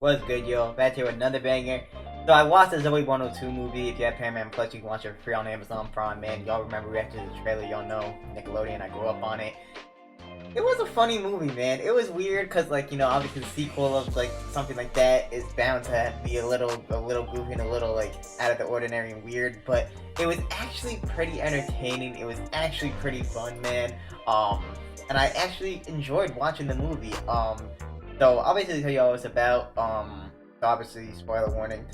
What's good, yo? Back here with another banger. So I watched the ZOEY102 movie. If you have Paramount Plus, you can watch it for free on Amazon Prime, man. Y'all remember we reacted to the trailer, y'all know. Nickelodeon, I grew up on it. It was a funny movie, man. It was weird because, like, obviously the sequel of, like, something like that is bound to be a little goofy and a little, like, out of the ordinary and weird. But it was actually pretty entertaining. It was actually pretty fun, man. And I actually enjoyed watching the movie. So obviously tell you all it's about. So obviously spoiler warning.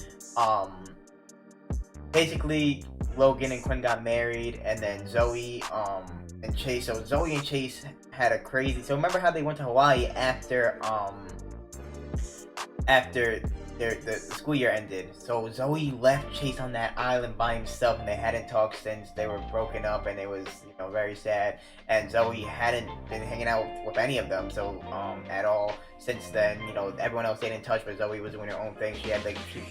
Basically Logan and Quinn got married, and then Zoe, and Chase. So Zoe and Chase had a crazy. So remember how they went to Hawaii after the school year ended. So Zoe left Chase on that island by himself, and they hadn't talked since they were broken up, and it was very sad. And Zoe hadn't been hanging out with any of them, so at all since then. Everyone else stayed in touch, but Zoe was doing her own thing. She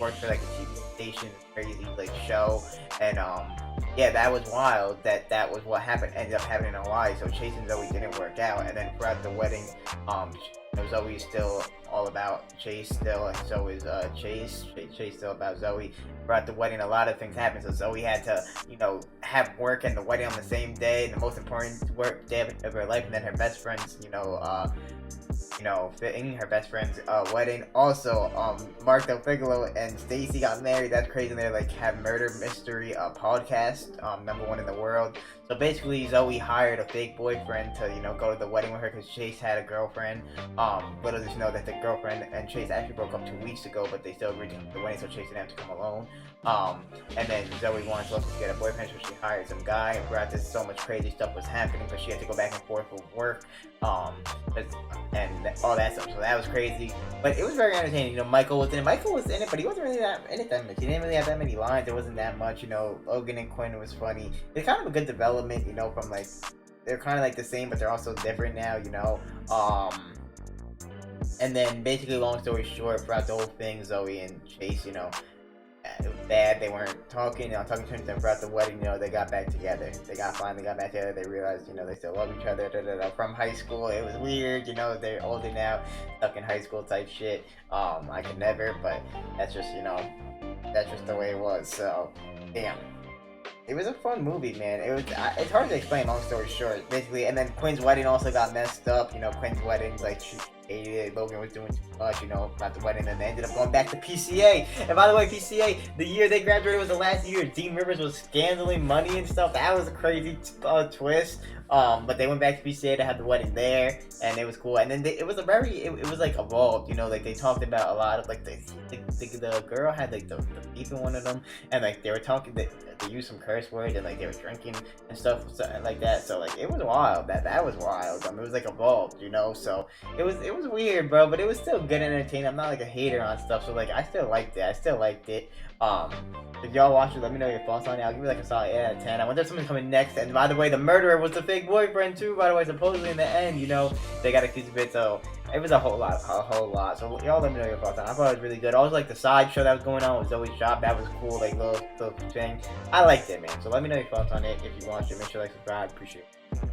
worked for like a TV station, crazy like show, and yeah, that was wild. That was what ended up happening in Hawaii. So Chase and Zoe didn't work out, and then throughout the wedding, Zoe's still all about Chase still, and so is Chase. Chase still about Zoe. Throughout the wedding, a lot of things happened, so Zoe had to, have work and the wedding on the same day, the most important work day of her life, and then her best friend's, fitting her best friend's wedding. Also, Mark Del Figaro and Stacy got married. That's crazy. And they're like have murder mystery podcast, #1 in the world. So basically, Zoe hired a fake boyfriend to go to the wedding with her because Chase had a girlfriend. Little did you know that the girlfriend and Chase actually broke up 2 weeks ago, but they still agreed to come to the wedding, so Chase didn't have to come alone. And then Zoe wanted to get a boyfriend, so she hired some guy. And throughout this, so much crazy stuff was happening, because she had to go back and forth for work, and all that stuff. So that was crazy, but it was very entertaining. Michael was in it. Michael was in it, but he wasn't really in it that much. He didn't really have that many lines. It wasn't that much. Logan and Quinn was funny. It's kind of a good development. From like they're kind of like the same, but they're also different now. And then basically, long story short, throughout the whole thing, Zoe and Chase, it was bad. They weren't talking. Talking to them throughout the wedding. They got back together. They finally got back together. They realized, they still love each other. From high school, it was weird. They're older now, stuck in high school type shit. I could never, but that's just, that's just the way it was. So, damn. It was a fun movie, man. It's hard to explain, long story short, basically. And then Quinn's wedding also got messed up. Quinn's wedding, like, she hated it. Logan was doing too much, about the wedding, and they ended up going back to PCA. And by the way, PCA, the year they graduated was the last year Dean Rivers was scandaling money and stuff. That was a crazy twist. But they went back to PCA to have the wedding there, and it was cool. And then it was like evolved, like they talked about a lot of like the girl had like the beef in one of them, and like they were talking, they used some curse words, and like they were drinking and stuff like that. So like it was wild. That was wild. It was like evolved, So it was weird, bro, but it was still good and entertaining. I'm not like a hater on stuff, so like I still liked it. If y'all watch it, let me know your thoughts on it. I'll give you like a solid 8 out of 10. I wonder if something's coming next. And by the way, the murderer was the fake boyfriend too. By the way, supposedly in the end, they got accused of it. So it was a whole lot. So y'all let me know your thoughts on it. I thought it was really good. Also, like the side show that was going on with Zoe's shop, that was cool. Like little thing. I liked it, man. So let me know your thoughts on it. If you watched it, make sure to like, subscribe. Appreciate it.